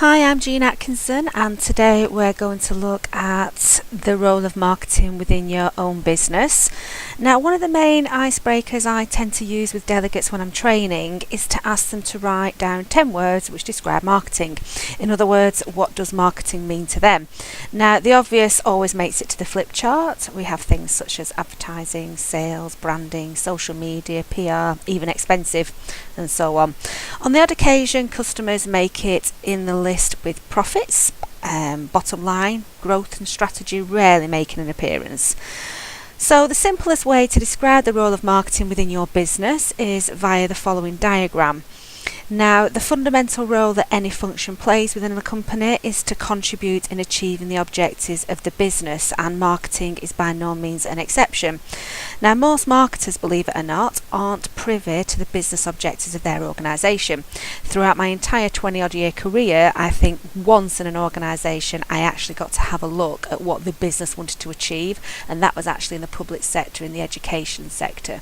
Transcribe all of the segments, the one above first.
Hi, I'm Jean Atkinson, and today we're going to look at the role of marketing within your own business. Now, one of the main icebreakers I tend to use with delegates when I'm training is to ask them to write down 10 words which describe marketing. In other words, what does marketing mean to them? Now, the obvious always makes it to the flip chart. We have things such as advertising, sales, branding, social media, PR, even expensive, and so on. On the odd occasion, customers make it in the list with profits, bottom line, growth and strategy rarely making an appearance. So the simplest way to describe the role of marketing within your business is via the following diagram. Now, the fundamental role that any function plays within a company is to contribute in achieving the objectives of the business, and marketing is by no means an exception. Now, most marketers, believe it or not, aren't privy to the business objectives of their organisation. Throughout my entire 20-odd year career, I think once in an organisation I actually got to have a look at what the business wanted to achieve, and that was actually in the public sector, in the education sector.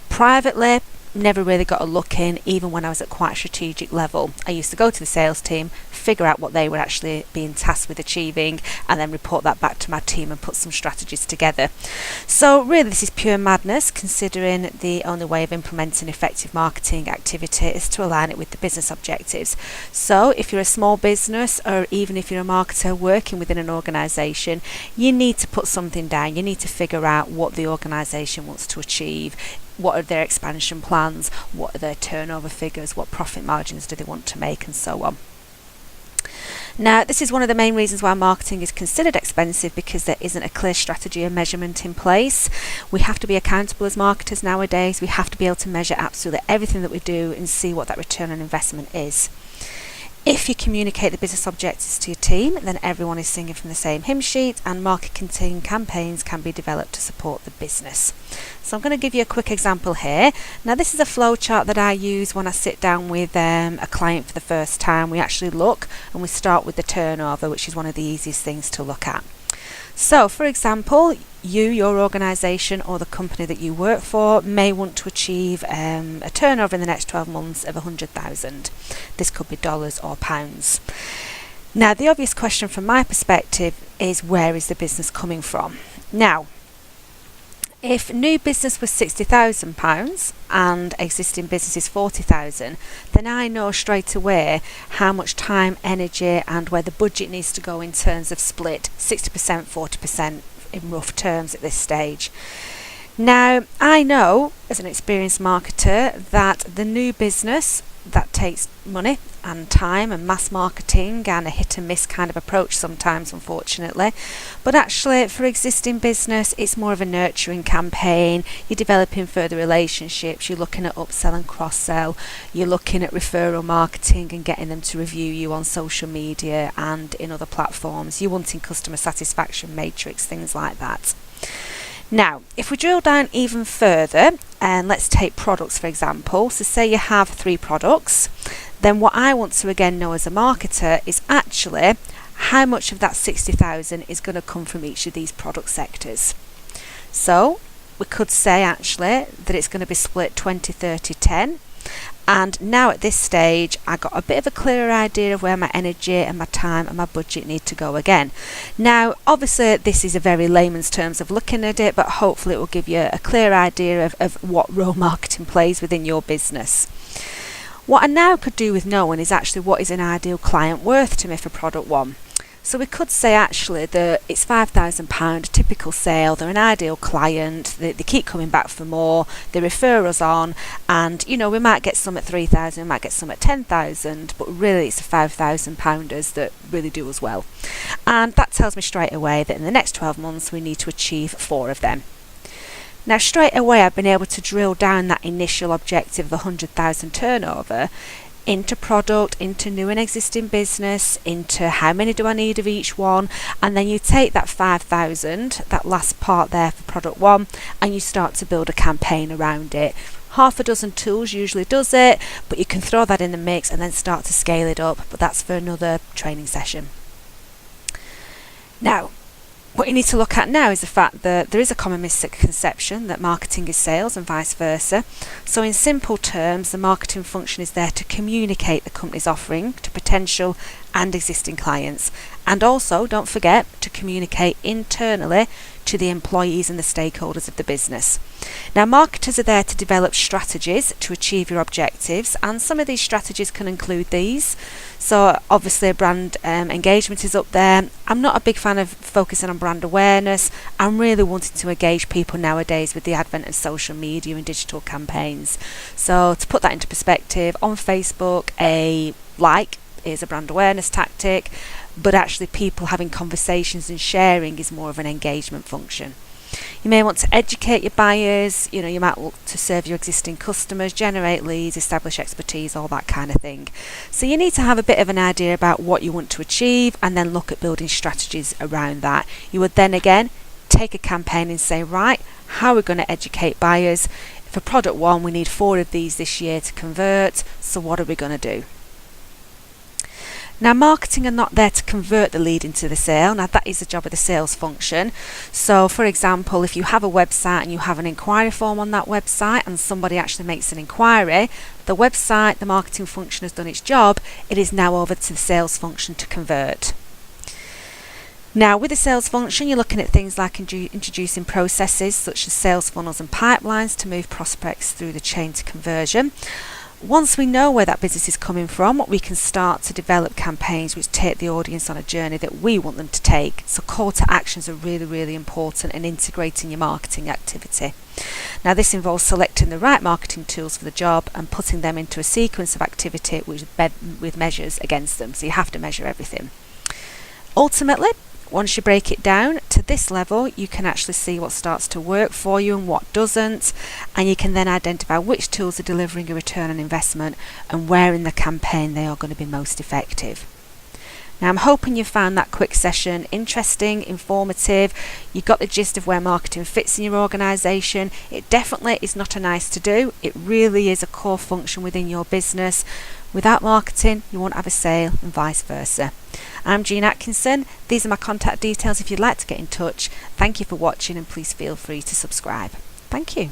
Privately, never really got a look in, even when I was at quite a strategic level. I used to go to the sales team, figure out what they were actually being tasked with achieving, and then report that back to my team and put some strategies together. So really this is pure madness, considering the only way of implementing effective marketing activity is to align it with the business objectives. So if you're a small business, or even if you're a marketer working within an organisation, you need to put something down. You need to figure out what the organisation wants to achieve. What are their expansion plans? What are their turnover figures? What profit margins do they want to make, and so on. Now, this is one of the main reasons why marketing is considered expensive, because there isn't a clear strategy and measurement in place. We have to be accountable as marketers nowadays. We have to be able to measure absolutely everything that we do and see what that return on investment is. If you communicate the business objectives to your team, then everyone is singing from the same hymn sheet, and marketing campaigns can be developed to support the business. So I'm going to give you a quick example here. Now, this is a flowchart that I use when I sit down with a client for the first time. We actually look and we start with the turnover, which is one of the easiest things to look at. So, for example, your organisation or the company that you work for may want to achieve a turnover in the next 12 months of 100,000. This could be dollars or pounds. Now, the obvious question from my perspective is, where is the business coming from? Now, if new business was £60,000 and existing business is 40,000, then I know straight away how much time, energy, and where the budget needs to go in terms of split, 60%, 40% in rough terms at this stage. Now, I know as an experienced marketer that the new business, that takes money and time and mass marketing and a hit and miss kind of approach sometimes, unfortunately. But actually, for existing business, it's more of a nurturing campaign. You're developing further relationships, you're looking at upsell and cross-sell, you're looking at referral marketing and getting them to review you on social media and in other platforms. You're wanting customer satisfaction matrix, things like that. Now, if we drill down even further, and let's take products for example, so say you have 3 products, then what I want to again know as a marketer is actually how much of that 60,000 is going to come from each of these product sectors. So we could say actually that it's going to be split 20, 30, 10. And now at this stage, I got a bit of a clearer idea of where my energy and my time and my budget need to go again. Now, obviously, this is a very layman's terms of looking at it, but hopefully it will give you a clear idea of what role marketing plays within your business. What I now could do with knowing is actually what is an ideal client worth to me for product 1. So we could say actually that it's £5,000, typical sale, they're an ideal client, they keep coming back for more, they refer us on, and you know, we might get some at 3,000, we might get some at 10,000, but really it's the £5,000 that really do us well. And that tells me straight away that in the next 12 months we need to achieve 4 of them. Now, straight away I've been able to drill down that initial objective of 100,000 turnover into product, into new and existing business, into how many do I need of each one, and then you take that 5,000, that last part there for product 1, and you start to build a campaign around it. Half a dozen tools usually does it, but you can throw that in the mix and then start to scale it up, but that's for another training session. Now, What you need to look at now is the fact that there is a common misconception that marketing is sales and vice versa. So in simple terms, the marketing function is there to communicate the company's offering to potential and existing clients. And also, don't forget to communicate internally to the employees and the stakeholders of the business. Now, marketers are there to develop strategies to achieve your objectives, and some of these strategies can include these. So obviously brand engagement is up there. I'm not a big fan of focusing on brand awareness. I'm really wanting to engage people nowadays with the advent of social media and digital campaigns. So to put that into perspective, on Facebook, a like is a brand awareness tactic, but actually people having conversations and sharing is more of an engagement function. You may want to educate your buyers, you might look to serve your existing customers, generate leads, establish expertise, all that kind of thing. So you need to have a bit of an idea about what you want to achieve and then look at building strategies around that. You would then again take a campaign and say, right, how are we going to educate buyers? For product 1, we need 4 of these this year to convert, so what are we going to do? Now, marketing are not there to convert the lead into the sale. Now, that is the job of the sales function. So, for example, if you have a website and you have an inquiry form on that website and somebody actually makes an inquiry, the website, the marketing function has done its job. It is now over to the sales function to convert. Now, with the sales function, you're looking at things like introducing processes such as sales funnels and pipelines to move prospects through the chain to conversion. Once we know where that business is coming from, we can start to develop campaigns which take the audience on a journey that we want them to take. So call to actions are really, really important in integrating your marketing activity. Now, this involves selecting the right marketing tools for the job and putting them into a sequence of activity with measures against them. So you have to measure everything. Ultimately, once you break it down to this level, you can actually see what starts to work for you and what doesn't, and you can then identify which tools are delivering a return on investment and where in the campaign they are going to be most effective. Now, I'm hoping you found that quick session interesting, informative. You got the gist of where marketing fits in your organisation. It definitely is not a nice to do. It really is a core function within your business. Without marketing, you won't have a sale and vice versa. I'm Jean Atkinson. These are my contact details if you'd like to get in touch. Thank you for watching and please feel free to subscribe. Thank you.